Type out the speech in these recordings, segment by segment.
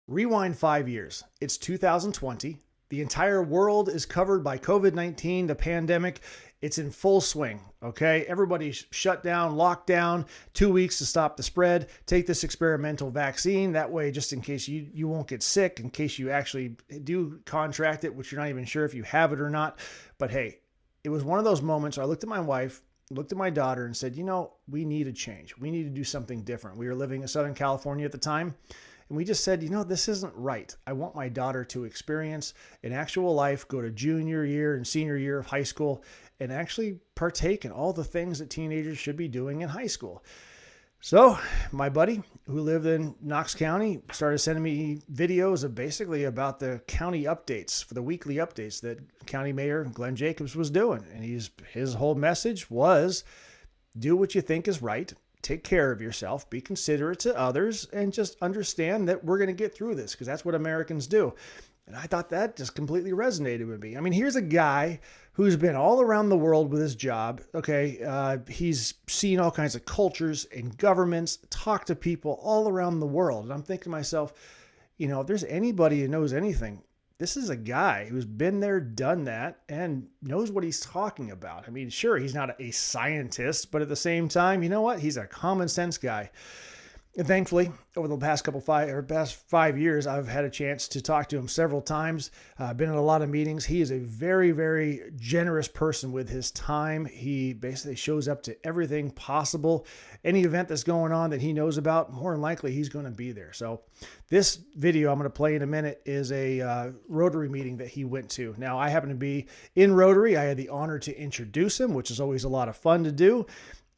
Rewind 5 years. It's 2020. The entire world is covered by COVID-19, the pandemic. It's in full swing. Okay. Everybody's shut down, locked down, 2 weeks to stop the spread. Take this experimental vaccine. That way, just in case you won't get sick, in case you actually do contract it, which you're not even sure if you have it or not. But hey, it was one of those moments where I looked at my wife, looked at my daughter and said, we need a change. We need to do something different. We were living in Southern California at the time. And we just said, this isn't right. I want my daughter to experience an actual life, go to junior year and senior year of high school, and actually partake in all the things that teenagers should be doing in high school. So my buddy who lived in Knox County started sending me videos of basically about the county updates, for the weekly updates that County Mayor Glenn Jacobs was doing. And his whole message was, do what you think is right. Take care of yourself, be considerate to others, and just understand that we're going to get through this, because that's what Americans do. And I thought that just completely resonated with me. I mean, here's a guy who's been all around the world with his job. Okay. He's seen all kinds of cultures and governments, talked to people all around the world. And I'm thinking to myself, if there's anybody who knows anything, this is a guy who's been there, done that, and knows what he's talking about. I mean, sure, he's not a scientist, but at the same time, you know what? He's a common sense guy. And thankfully, over the past past 5 years, I've had a chance to talk to him several times. Been in a lot of meetings. He is a very, very generous person with his time. He basically shows up to everything possible. Any event that's going on that he knows about, more than likely he's going to be there. So this video I'm going to play in a minute is a Rotary meeting that he went to. Now, I happen to be in Rotary. I had the honor to introduce him, which is always a lot of fun to do.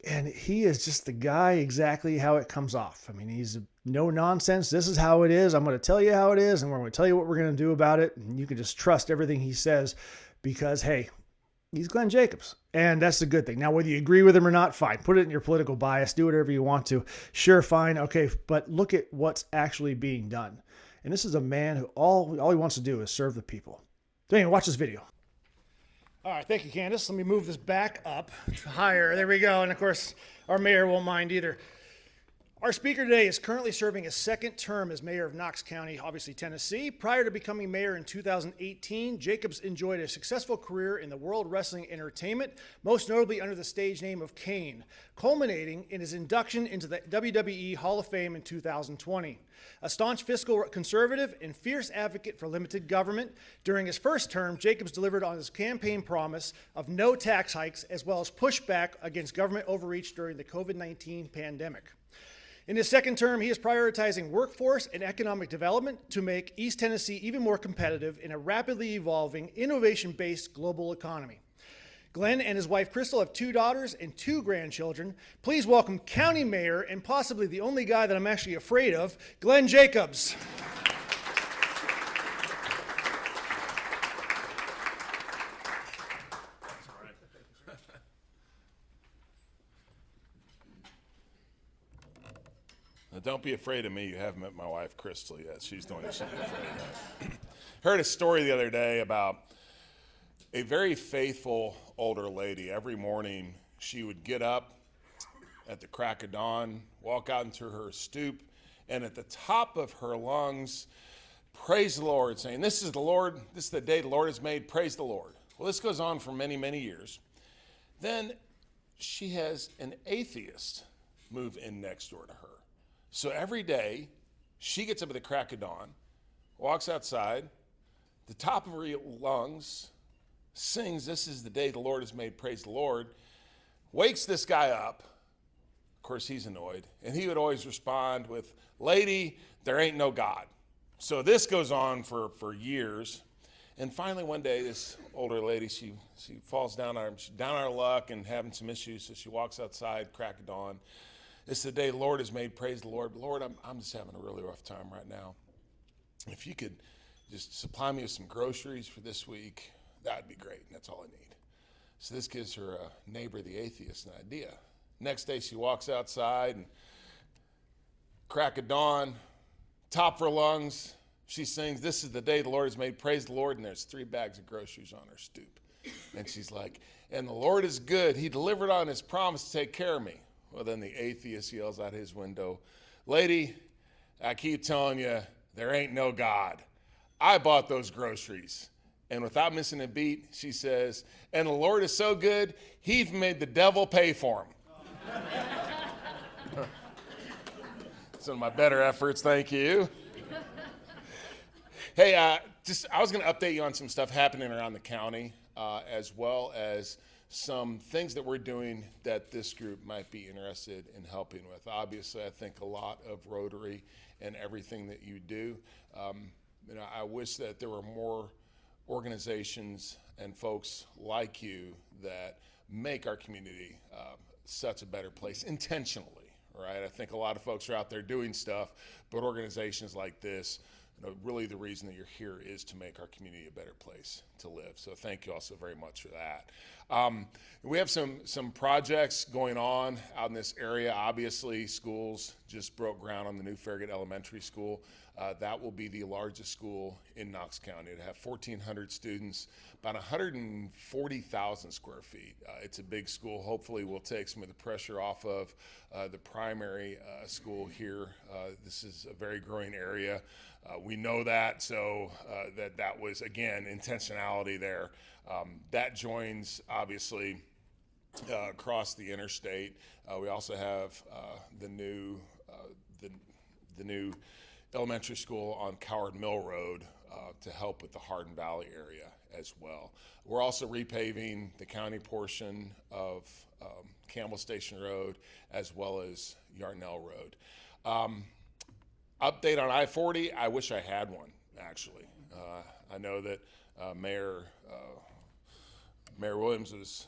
And he is just the guy exactly how it comes off. I mean, he's no nonsense. This is how it is. I'm going to tell you how it is, and we're going to tell you what we're going to do about it. And you can just trust everything he says because, hey, he's Glenn Jacobs. And that's the good thing. Now, whether you agree with him or not, fine. Put it in your political bias. Do whatever you want to. Sure, fine. Okay, but look at what's actually being done. And this is a man who all he wants to do is serve the people. So anyway, watch this video. All right, thank you, Candace. Let me move this back up higher. There we go. And of course, our mayor won't mind either. Our speaker today is currently serving his second term as mayor of Knox County, obviously Tennessee. Prior to becoming mayor in 2018, Jacobs enjoyed a successful career in the World Wrestling Entertainment, most notably under the stage name of Kane, culminating in his induction into the WWE Hall of Fame in 2020. A staunch fiscal conservative and fierce advocate for limited government, during his first term, Jacobs delivered on his campaign promise of no tax hikes, as well as pushback against government overreach during the COVID-19 pandemic. In his second term, he is prioritizing workforce and economic development to make East Tennessee even more competitive in a rapidly evolving, innovation-based global economy. Glenn and his wife Crystal have 2 daughters and 2 grandchildren. Please welcome County Mayor and possibly the only guy that I'm actually afraid of, Glenn Jacobs. Now, don't be afraid of me. You haven't met my wife, Crystal, yet. She's the one you should be afraid of. Heard a story the other day about a very faithful older lady. Every morning, she would get up at the crack of dawn, walk out into her stoop, and at the top of her lungs, praise the Lord, saying, this is the day the Lord has made, praise the Lord. Well, this goes on for many, many years. Then she has an atheist move in next door to her. So every day, she gets up at the crack of dawn, walks outside, the top of her lungs, sings, this is the day the Lord has made, praise the Lord, wakes this guy up. Of course, he's annoyed. And he would always respond with, lady, there ain't no God. So this goes on for years. And finally, one day, this older lady, she falls down on her luck and having some issues. So she walks outside, crack of dawn. It's the day the Lord has made, praise the Lord. But Lord, I'm just having a really rough time right now. If you could just supply me with some groceries for this week, that'd be great. And that's all I need. So this gives her neighbor, the atheist, an idea. Next day, she walks outside and crack of dawn, top of her lungs, she sings, this is the day the Lord has made, praise the Lord. And there's 3 bags of groceries on her stoop. And she's like, and the Lord is good. He delivered on his promise to take care of me. Well, then the atheist yells out his window, lady, I keep telling you, there ain't no God. I bought those groceries. And without missing a beat, she says, and the Lord is so good, he even made the devil pay for him. Some of my better efforts, thank you. Hey, I was going to update you on some stuff happening around the county, as well as some things that we're doing that this group might be interested in helping with. Obviously, I think a lot of Rotary and everything that you do. I wish that there were more organizations and folks like you that make our community such a better place intentionally, right? I think a lot of folks are out there doing stuff, but organizations like this, really the reason that you're here is to make our community a better place to live. So thank you all so very much for that. We have some projects going on out in this area. Obviously, schools just broke ground on the new Farragut Elementary School. That will be the largest school in Knox County. It'll have 1,400 students, about 140,000 square feet. It's a big school. Hopefully we'll take some of the pressure off of the primary school here. This is a very growing area. We know that, so that was, again, intentionality there. That joins, obviously, across the interstate. We also have the new elementary school on Coward Mill Road to help with the Hardin Valley area as well. We're also repaving the county portion of Campbell Station Road as well as Yarnell Road. Update on I-40, I wish I had one, actually. I know that Mayor Williams is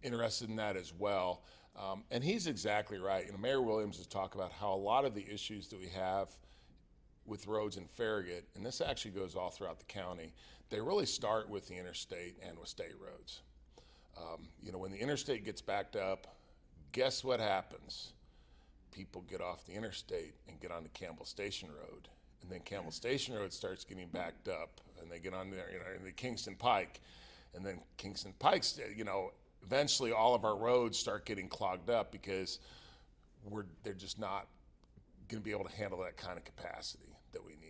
interested in that as well. And he's exactly right. Mayor Williams has talked about how a lot of the issues that we have with roads in Farragut, and this actually goes all throughout the county, they really start with the interstate and with state roads. When the interstate gets backed up, guess what happens? People get off the interstate and get onto Campbell Station Road. And then Campbell Station Road starts getting backed up, and they get on there, the Kingston Pike. And then Kingston Pike's, eventually all of our roads start getting clogged up because they're just not going to be able to handle that kind of capacity that we need.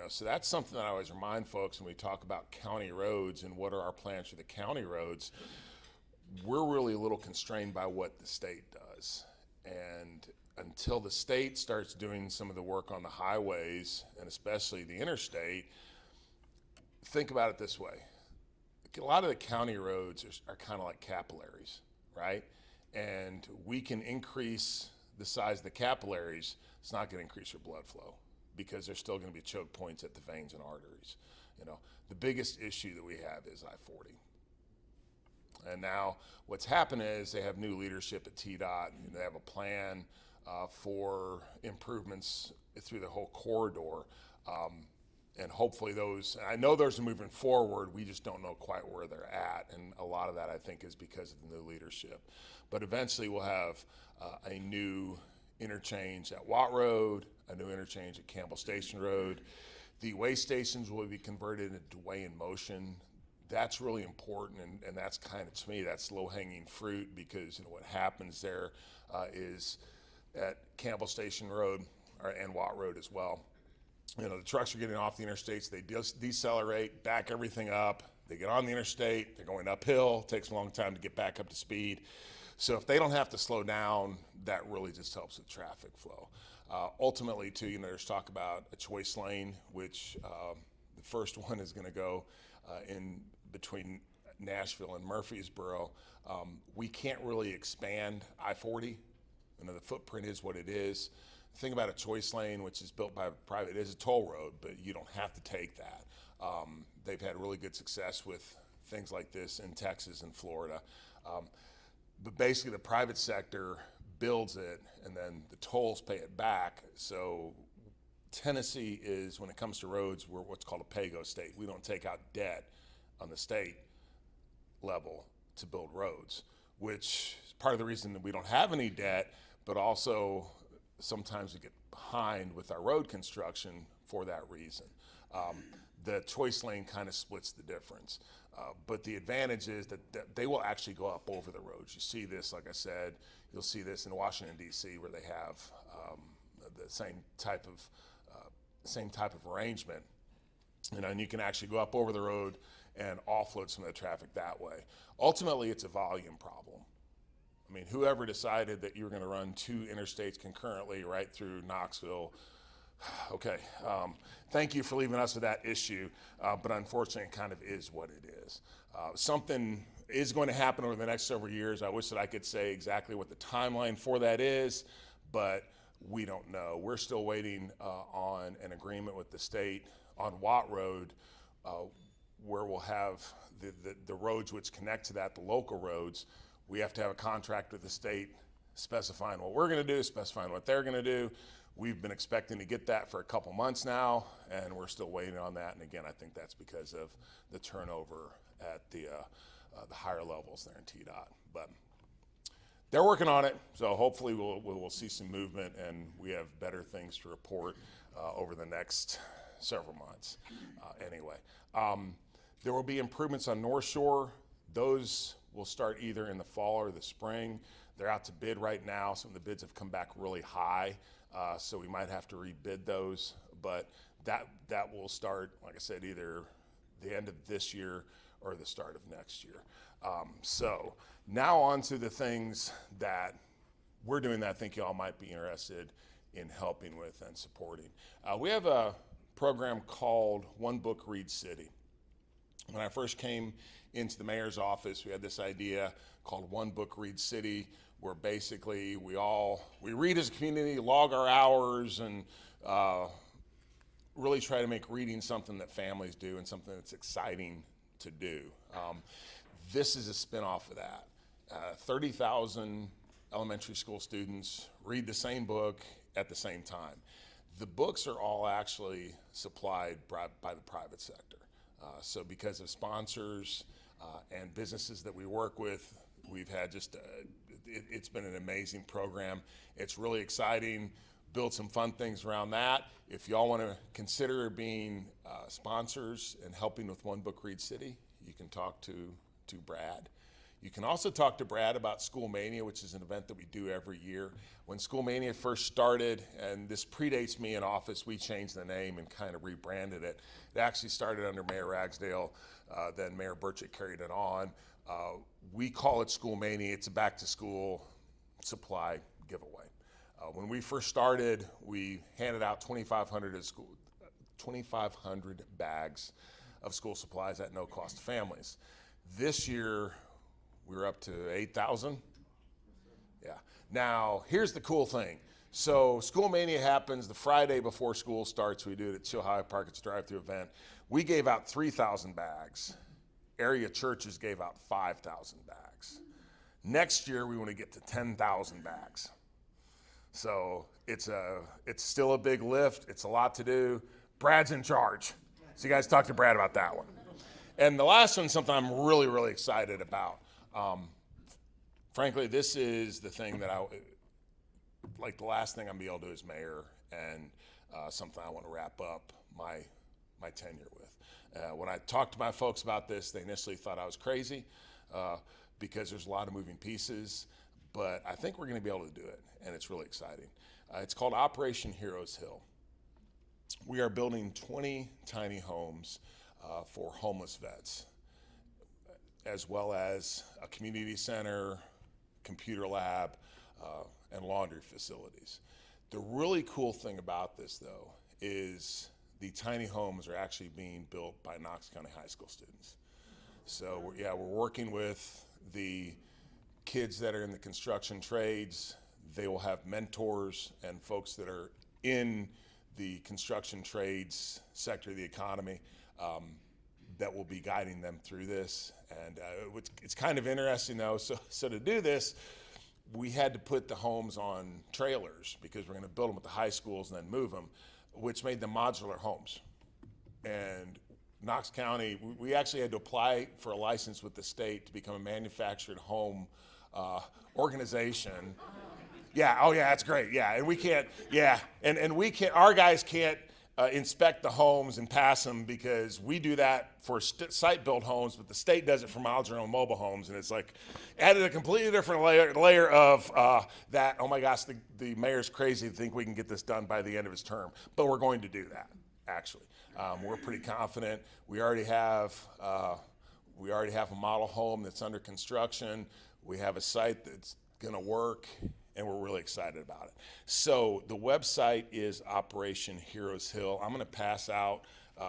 So that's something that I always remind folks when we talk about county roads and what are our plans for the county roads. We're really a little constrained by what the state does. And until the state starts doing some of the work on the highways, and especially the interstate, think about it this way. A lot of the county roads are kind of like capillaries, right? And we can increase the size of the capillaries. It's not going to increase your blood flow because there's still going to be choke points at the veins and arteries. The biggest issue that we have is I-40. And now what's happened is they have new leadership at TDOT. They have a plan for improvements through the whole corridor. And hopefully I know those are moving forward, we just don't know quite where they're at. And a lot of that I think is because of the new leadership. But eventually we'll have a new interchange at Watt Road, a new interchange at Campbell Station Road. The way stations will be converted into way in motion. That's really important, and that's kind of, to me, that's low-hanging fruit because what happens there is at Campbell Station Road and Watt Road as well. The trucks are getting off the interstates, they decelerate, back everything up, they get on the interstate, they're going uphill, takes a long time to get back up to speed. So if they don't have to slow down, that really just helps with traffic flow. Ultimately, too, there's talk about a choice lane, which the first one is going to go in between Nashville and Murfreesboro. We can't really expand I-40. The footprint is what it is. The thing about a choice lane, which is built by a private, it is a toll road, but you don't have to take that. They've had really good success with things like this in Texas and Florida. But basically the private sector builds it and then the tolls pay it back. So Tennessee is, when it comes to roads, we're what's called a pay-go state. We don't take out debt on the state level to build roads, which is part of the reason that we don't have any debt, but also sometimes we get behind with our road construction for that reason. The choice lane kind of splits the difference. But the advantage is that they will actually go up over the roads. You see this, like I said, you'll see this in Washington, D.C., where they have the same type of same type of arrangement. And you can actually go up over the road and offload some of the traffic that way. Ultimately, it's a volume problem. I mean, whoever decided that you were going to run 2 interstates concurrently right through Knoxville, okay, thank you for leaving us with that issue, but unfortunately it kind of is what it is. Something is going to happen over the next several years. I wish that I could say exactly what the timeline for that is, but we don't know. We're still waiting on an agreement with the state on Watt Road, where we'll have the roads which connect to that, the local roads. We have to have a contract with the state specifying what we're going to do, specifying what they're going to do. We've been expecting to get that for a couple months now, and we're still waiting on that. And again, I think that's because of the turnover at the higher levels there in TDOT. But they're working on it, so hopefully we'll see some movement, and we have better things to report over the next several months. Anyway, there will be improvements on North Shore. Those will start either in the fall or the spring. They're out to bid right now. Some of the bids have come back really high, so we might have to rebid those. But that will start, like I said, either the end of this year or the start of next year. So now on to the things that we're doing that I think y'all might be interested in helping with and supporting. We have a program called One Book Read City. When I first came into the mayor's office, we had this idea called One Book Read City, where basically we read as a community, log our hours, and really try to make reading something that families do and something that's exciting to do. This is a spinoff of that. 30,000 elementary school students read the same book at the same time. The books are all actually supplied by the private sector. So because of sponsors and businesses that we work with, we've had it's been an amazing program. It's really exciting. Build some fun things around that. If y'all want to consider being sponsors and helping with One Book Read City, you can talk to Brad. You can also talk to Brad about School Mania, which is an event that we do every year. When School Mania first started, and this predates me in office, we changed the name and kind of rebranded it. It actually started under Mayor Ragsdale, then Mayor Burchett carried it on. We call it School Mania. It's a back to school supply giveaway. When we first started, we handed out 2,500 bags of school supplies at no cost to families. This year, we're up to 8,000. Yeah. Now, here's the cool thing. So School Mania happens the Friday before school starts. We do it at Chilhowee Park. It's a drive-through event. We gave out 3,000 bags. Area churches gave out 5,000 bags. Next year, we want to get to 10,000 bags. So it's still a big lift. It's a lot to do. Brad's in charge. So you guys talk to Brad about that one. And the last one's something I'm really, really excited about. Frankly, this is the thing that the last thing I'm gonna be able to do as mayor, and something I want to wrap up my tenure with. When I talked to my folks about this, they initially thought I was crazy because there's a lot of moving pieces, but I think we're gonna be able to do it, and it's really exciting. It's called Operation Heroes Hill. We are building 20 tiny homes for homeless vets, as well as a community center, computer lab, and laundry facilities. The really cool thing about this, though, is the tiny homes are actually being built by Knox County high school students. So we're working with the kids that are in the construction trades. They will have mentors and folks that are in the construction trades sector of the economy that will be guiding them through this. And it's kind of interesting, though. So to do this, we had to put the homes on trailers because we're going to build them at the high schools and then move them, which made them modular homes. And Knox County, we actually had to apply for a license with the state to become a manufactured home organization. Yeah, oh yeah, that's great. Yeah, and we can't, yeah, and we can't, our guys can't inspect the homes and pass them, because we do that for site-built homes, but the state does it for miles-around mobile homes, and it's like added a completely different layer of that. Oh my gosh, the mayor's crazy to think we can get this done by the end of his term, but we're going to do that. Actually, we're pretty confident. We already have a model home that's under construction. We have a site that's going to work, and we're really excited about it. So the website is Operation Heroes Hill. I'm going to pass out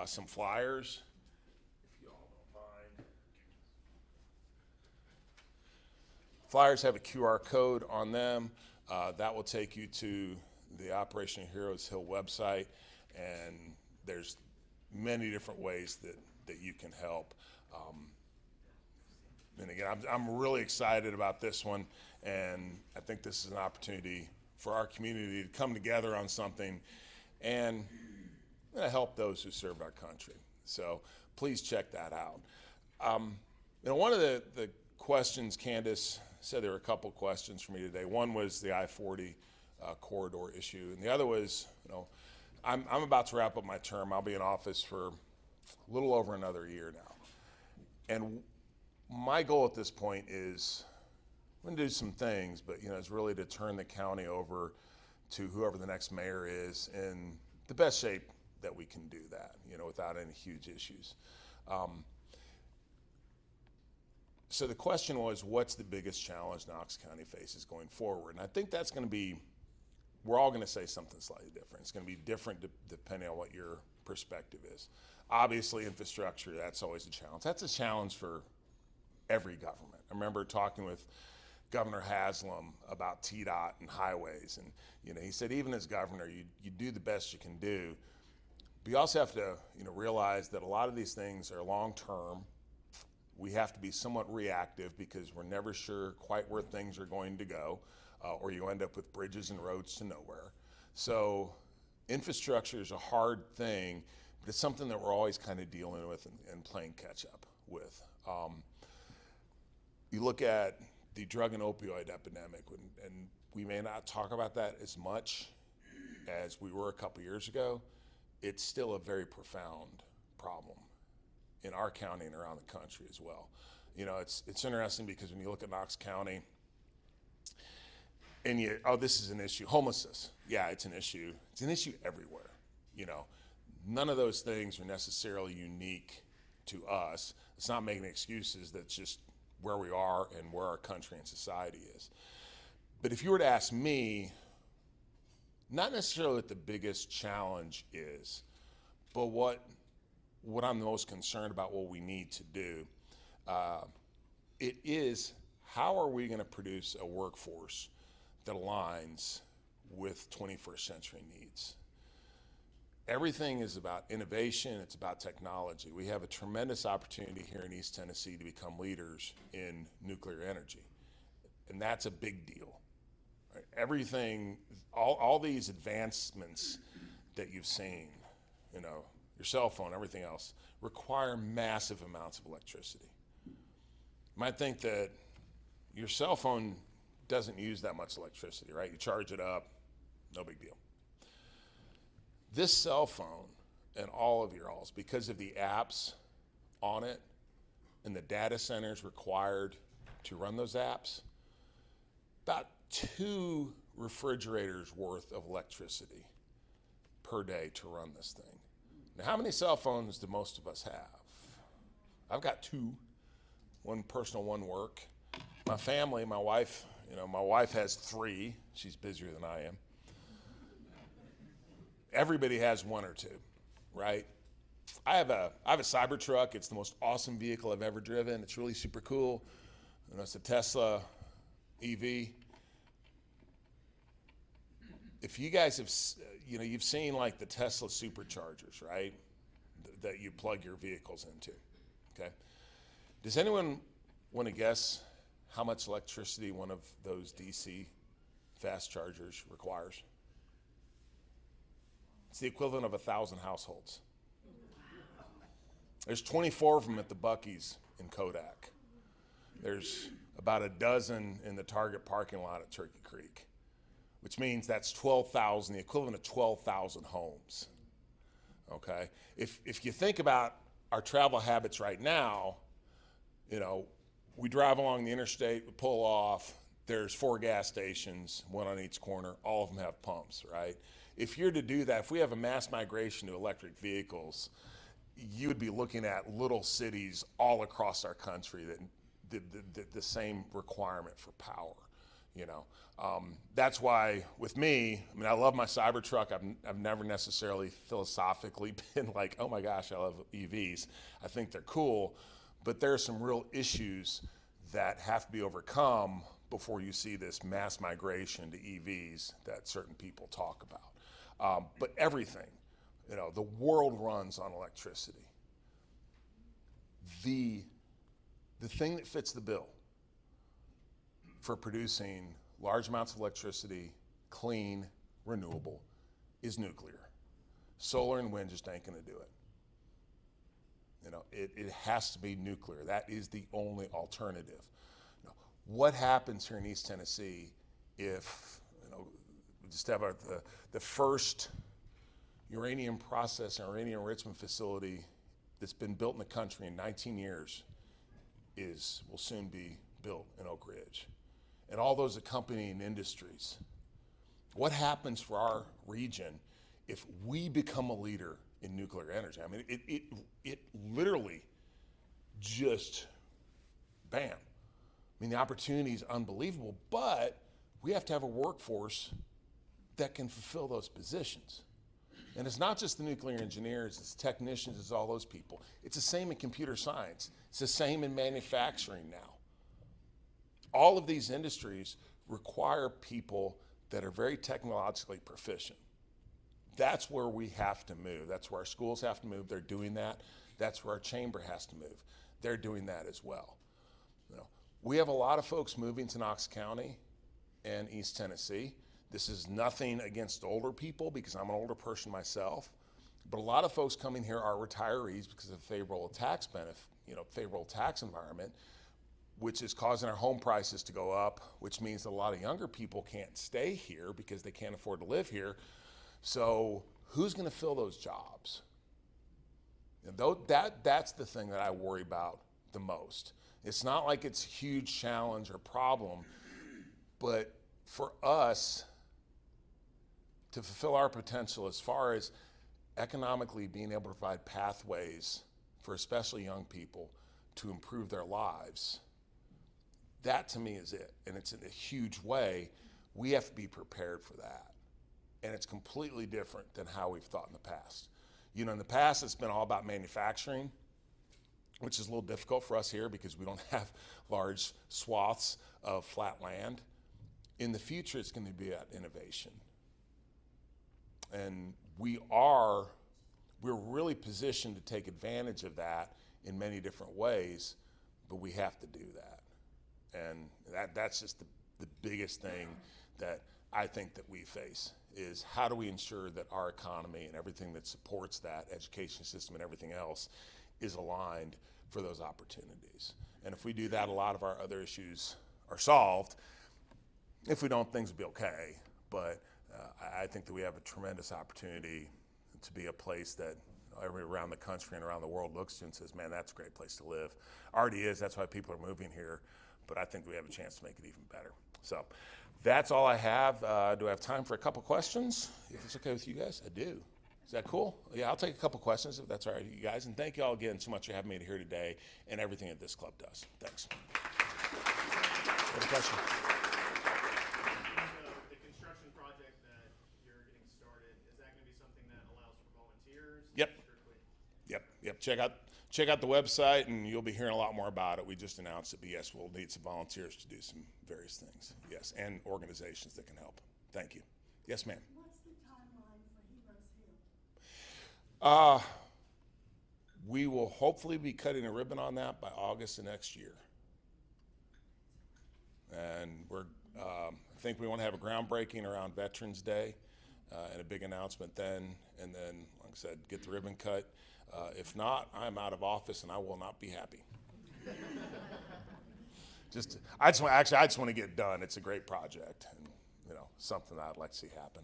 some flyers, if you all don't mind. Flyers have a QR code on them. That will take you to the Operation Heroes Hill website, and there's many different ways that you can help. And again, I'm really excited about this one, and I think this is an opportunity for our community to come together on something and help those who serve our country. So please check that out. One of the questions, Candace said there were a couple questions for me today. One was the I-40 corridor issue, and the other was, I'm about to wrap up my term. I'll be in office for a little over another year now. And my goal at this point is, I'm going to do some things, but it's really to turn the county over to whoever the next mayor is in the best shape that we can do that, without any huge issues. So the question was, what's the biggest challenge Knox County faces going forward? And I think that's going to be, we're all going to say something slightly different. It's going to be different depending on what your perspective is. Obviously, infrastructure, that's always a challenge. That's a challenge for every government. I remember talking with Governor Haslam about TDOT and highways, and he said, even as governor, you do the best you can do, but you also have to realize that a lot of these things are long-term. We have to be somewhat reactive because we're never sure quite where things are going to go, or you end up with bridges and roads to nowhere. So infrastructure is a hard thing, but it's something that we're always kind of dealing with and playing catch up with. You look at the drug and opioid epidemic, and we may not talk about that as much as we were a couple years ago. It's still a very profound problem in our county and around the country as well. It's interesting because when you look at Knox County, and this is an issue. Homelessness, yeah, it's an issue. It's an issue everywhere. None of those things are necessarily unique to us. It's not making excuses. That's just where we are and where our country and society is. But if you were to ask me, not necessarily what the biggest challenge is, but what I'm the most concerned about, what we need to do, it is, how are we going to produce a workforce that aligns with 21st century needs? Everything is about innovation. It's about technology. We have a tremendous opportunity here in East Tennessee to become leaders in nuclear energy, and that's a big deal. Right? Everything, all these advancements that you've seen, your cell phone, everything else, require massive amounts of electricity. You might think that your cell phone doesn't use that much electricity, right? You charge it up, no big deal. This cell phone and all of yours, because of the apps on it and the data centers required to run those apps, about 2 refrigerators worth of electricity per day to run this thing. Now, how many cell phones do most of us have? I've got 2, one personal, one work. My family, my wife has 3. She's busier than I am. Everybody has 1 or 2, right? I have a Cybertruck. It's the most awesome vehicle I've ever driven. It's really super cool. It's a Tesla EV. If you guys have, you've seen like the Tesla superchargers, right? That you plug your vehicles into, okay? Does anyone want to guess how much electricity one of those DC fast chargers requires? It's the equivalent of 1,000 households. There's 24 of them at the Buc-ee's in Kodak. There's about a dozen in the Target parking lot at Turkey Creek, which means that's 12,000, the equivalent of 12,000 homes. okay? If you think about our travel habits right now, we drive along the interstate, we pull off, there's 4 gas stations, one on each corner, all of them have pumps, right? If you're to do that, if we have a mass migration to electric vehicles, you would be looking at little cities all across our country that the same requirement for power. That's why with me, I love my Cybertruck. I've never necessarily philosophically been like, oh my gosh, I love EVs. I think they're cool, but there are some real issues that have to be overcome before you see this mass migration to EVs that certain people talk about. But everything, the world runs on electricity. The thing that fits the bill for producing large amounts of electricity, clean, renewable, is nuclear. Solar and wind just ain't gonna do it. It has to be nuclear. That is the only alternative. What happens here in East Tennessee if, we just have the first uranium processing, uranium enrichment facility that's been built in the country in 19 years will soon be built in Oak Ridge. And all those accompanying industries. What happens for our region if we become a leader in nuclear energy? It literally just, bam. The opportunity is unbelievable, but we have to have a workforce that can fulfill those positions. And it's not just the nuclear engineers, it's technicians, it's all those people. It's the same in computer science. It's the same in manufacturing now. All of these industries require people that are very technologically proficient. That's where we have to move. That's where our schools have to move. They're doing that. That's where our chamber has to move. They're doing that as well. We have a lot of folks moving to Knox County and East Tennessee. This is nothing against older people because I'm an older person myself, but a lot of folks coming here are retirees because of favorable tax benefit, favorable tax environment, which is causing our home prices to go up, which means that a lot of younger people can't stay here because they can't afford to live here. So who's gonna fill those jobs? That's the thing that I worry about the most. It's not like it's a huge challenge or problem, but for us to fulfill our potential as far as economically being able to provide pathways for especially young people to improve their lives, that to me is it. And it's in a huge way. We have to be prepared for that. And it's completely different than how we've thought in the past. In the past, it's been all about manufacturing, which is a little difficult for us here because we don't have large swaths of flat land. In the future, it's going to be about innovation. And we're really positioned to take advantage of that in many different ways, but we have to do that. And that's just the biggest thing that I think that we face is how do we ensure that our economy and everything that supports that education system and everything else is aligned for those opportunities. And if we do that, a lot of our other issues are solved. If we don't, things will be okay. But I think that we have a tremendous opportunity to be a place that everybody around the country and around the world looks to and says, man, that's a great place to live. Already is, that's why people are moving here. But I think we have a chance to make it even better. So that's all I have. Do I have time for a couple questions? If it's okay with you guys, I do. Is that cool? Yeah, I'll take a couple questions if that's all right with you guys. And thank you all again so much for having me here today and everything that this club does. Thanks. Any question? The construction project that you're getting started, is that going to be something that allows for volunteers? Yep. Check out the website and you'll be hearing a lot more about it. We just announced it, but yes, we'll need some volunteers to do some various things. Yes, and organizations that can help. Thank you. Yes, ma'am. What's the timeline for Heroes Hill? We will hopefully be cutting a ribbon on that by August of next year. And I think we want to have a groundbreaking around Veterans Day and a big announcement then. And then, like I said, get the ribbon cut. If not, I'm out of office and I will not be happy. I just want to get it done. It's a great project and something that I'd like to see happen.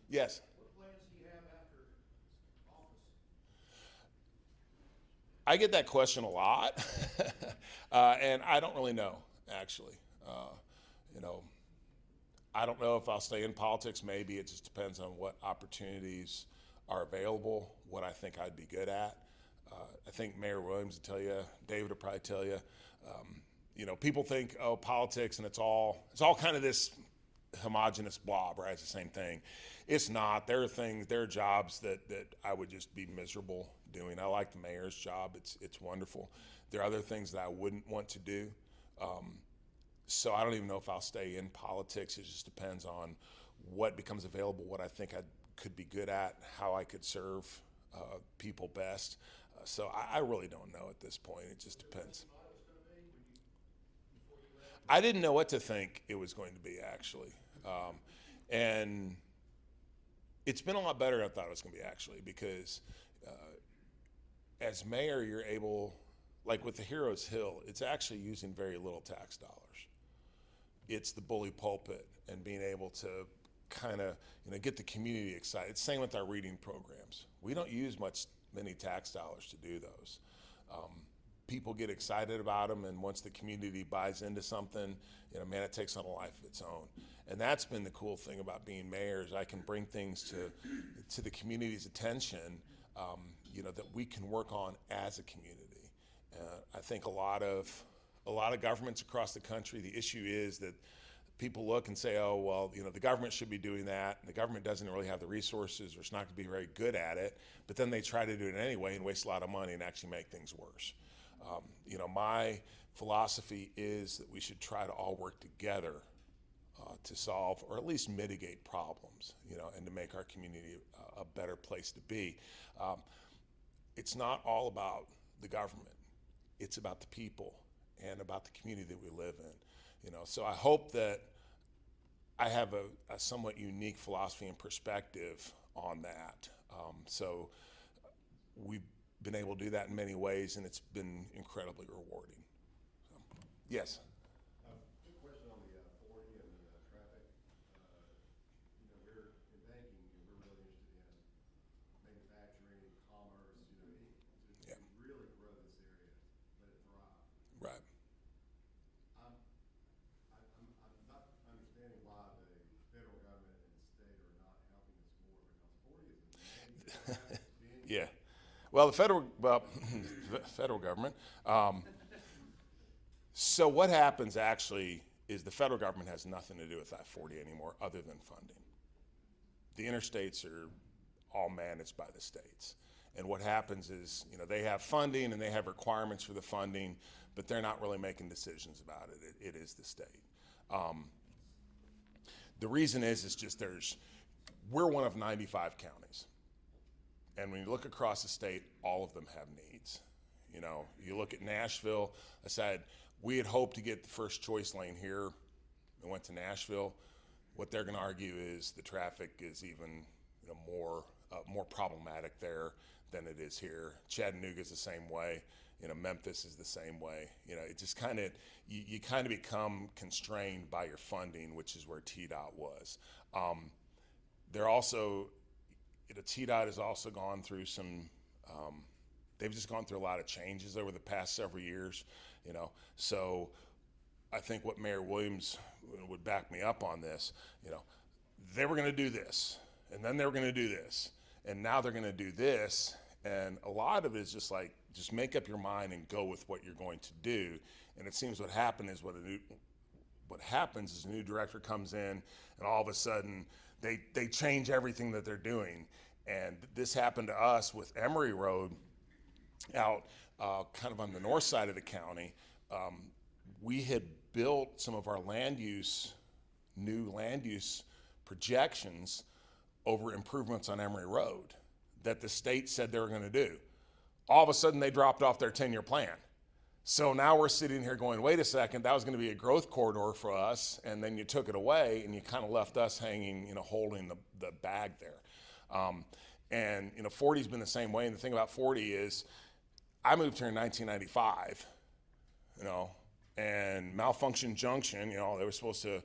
Yes. What plans do you have after I get that question a lot, and I don't really know, actually. You know, I don't know if I'll stay in politics. Maybe it just depends on what opportunities are available, what I think I'd be good at. I think Mayor Williams would tell you, David would probably tell you. You know, people think, oh, politics, and it's all kind of this homogenous blob, right? It's the same thing. It's not. There are jobs that I would just be miserable doing. I like the mayor's job. It's wonderful. There are other things that I wouldn't want to do. So I don't even know if I'll stay in politics. It just depends on what becomes available, what I think I could be good at, how I could serve people best. So I really don't know at this point. It just depends. I didn't know what to think it was going to be, actually. And it's been a lot better than I thought it was going to be, actually, because as mayor, you're able, like with the Heroes Hill, it's actually using very little tax dollars. It's the bully pulpit and being able to kind of, you know, get the community excited. Same with our reading programs. We don't use many tax dollars to do those. People get excited about them, and once the community buys into something, you know, man, it takes on a life of its own. And that's been the cool thing about being mayor, is I can bring things to the community's attention, you know, that we can work on as a community. I think a lot of governments across the country, the issue is that people look and say, oh, well, you know, the government should be doing that. The government doesn't really have the resources, or it's not going to be very good at it. But then they try to do it anyway and waste a lot of money and actually make things worse. You know, my philosophy is that we should try to all work together to solve, or at least mitigate, problems, you know, and to make our community a better place to be. It's not all about the government. It's about the people and about the community that we live in. You know, so I hope that I have a somewhat unique philosophy and perspective on that. So we've been able to do that in many ways, and it's been incredibly rewarding. So, yes. Quick question on the 40 and the traffic. You know, we're in banking, and we're really interested in manufacturing, commerce, you know, to really grow this area, let it thrive. Right. I'm not understanding why the federal government and the state are not helping us more, because 40 is a big Yeah. Well, the federal government. So what happens actually is the federal government has nothing to do with I-40 anymore, other than funding. The interstates are all managed by the states. And what happens is, you know, they have funding and they have requirements for the funding, but they're not really making decisions about it. It is the state. The reason is just we're one of 95 counties. And when you look across the state, all of them have needs. You know, you look at Nashville. I said we had hoped to get the first choice lane here. We went to Nashville. What they're going to argue is the traffic is even, you know, more problematic there than it is here. Chattanooga is the same way. You know, Memphis is the same way. You know, it just kind of you kind of become constrained by your funding, which is where TDOT was. They're also, you know, TDOT has also gone through some, they've just gone through a lot of changes over the past several years, you know. So I think what Mayor Williams would back me up on this, you know, they were going to do this, and then they were going to do this, and now they're going to do this. And a lot of it is just like, just make up your mind and go with what you're going to do. And it seems what happens is a new director comes in, and all of a sudden they change everything that they're doing. And this happened to us with Emory Road out kind of on the north side of the county. We had built some of our new land use projections over improvements on Emory Road that the state said they were going to do. All of a sudden they dropped off their 10-year plan. So now we're sitting here going, wait a second, that was going to be a growth corridor for us, and then you took it away and you kind of left us hanging, you know, holding the bag there. And, you know, 40's been the same way. And the thing about 40 is I moved here in 1995, you know, and Malfunction Junction, you know, they were supposed to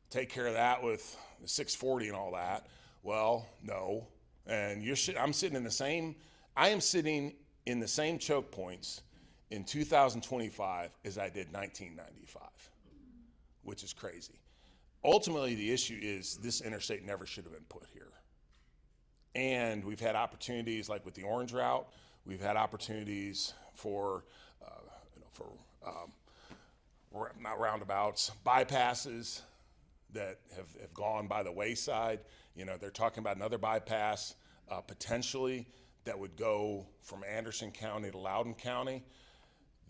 take care of that with the 640 and all that. Well, no. And I am sitting in the same choke points in 2025 as I did 1995, which is crazy. Ultimately, the issue is this interstate never should have been put here. And we've had opportunities like with the Orange Route. We've had opportunities for, not roundabouts, bypasses that have gone by the wayside. You know, they're talking about another bypass potentially that would go from Anderson County to Loudoun County.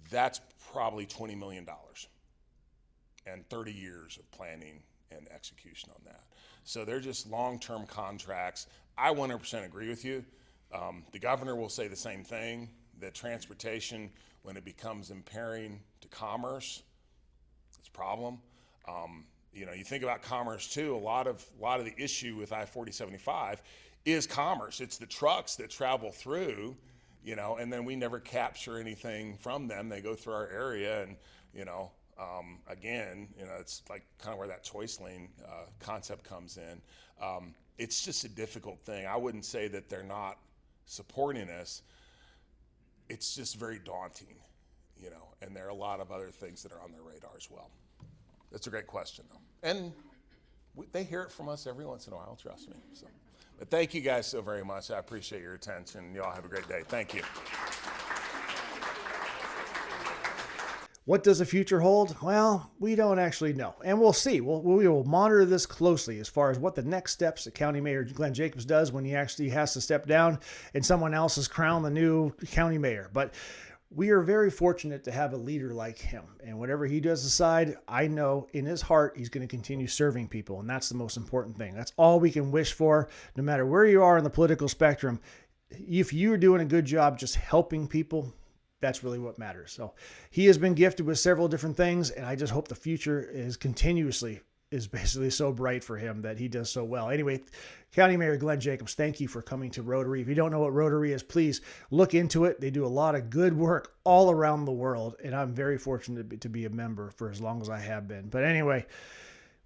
That's probably $20 million and 30 years of planning and execution on that. So they're just long-term contracts. I 100% agree with you. The governor will say the same thing, that transportation, when it becomes impairing to commerce, it's a problem. You know, you think about commerce too, a lot of the issue with I-4075 is commerce. It's the trucks that travel through, you know, and then we never capture anything from them. They go through our area and, you know, again, you know, it's like kind of where that choice lane concept comes in. It's just a difficult thing. I wouldn't say that they're not supporting us. It's just very daunting, you know, and there are a lot of other things that are on their radar as well. That's a great question, though. And they hear it from us every once in a while, trust me. So, but thank you guys so very much. I appreciate your attention. You all have a great day. Thank you. What does the future hold? Well, we don't actually know, and we'll see. We will monitor this closely as far as what the next steps that County Mayor Glenn Jacobs does when he actually has to step down and someone else is crowned the new county mayor. But we are very fortunate to have a leader like him, and whatever he does decide, I know in his heart he's going to continue serving people, and that's the most important thing. That's all we can wish for, no matter where you are in the political spectrum. If you're doing a good job just helping people, that's really what matters. So he has been gifted with several different things, and I just hope the future is basically so bright for him that he does so well. Anyway, County Mayor Glenn Jacobs, thank you for coming to Rotary. If you don't know what Rotary is, please look into it. They do a lot of good work all around the world, and I'm very fortunate to be a member for as long as I have been. But anyway,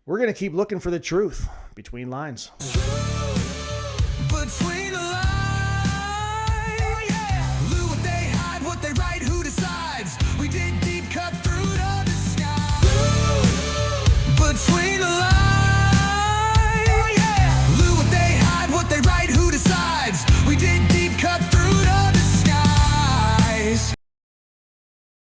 we're going to keep looking for the truth between lines. Between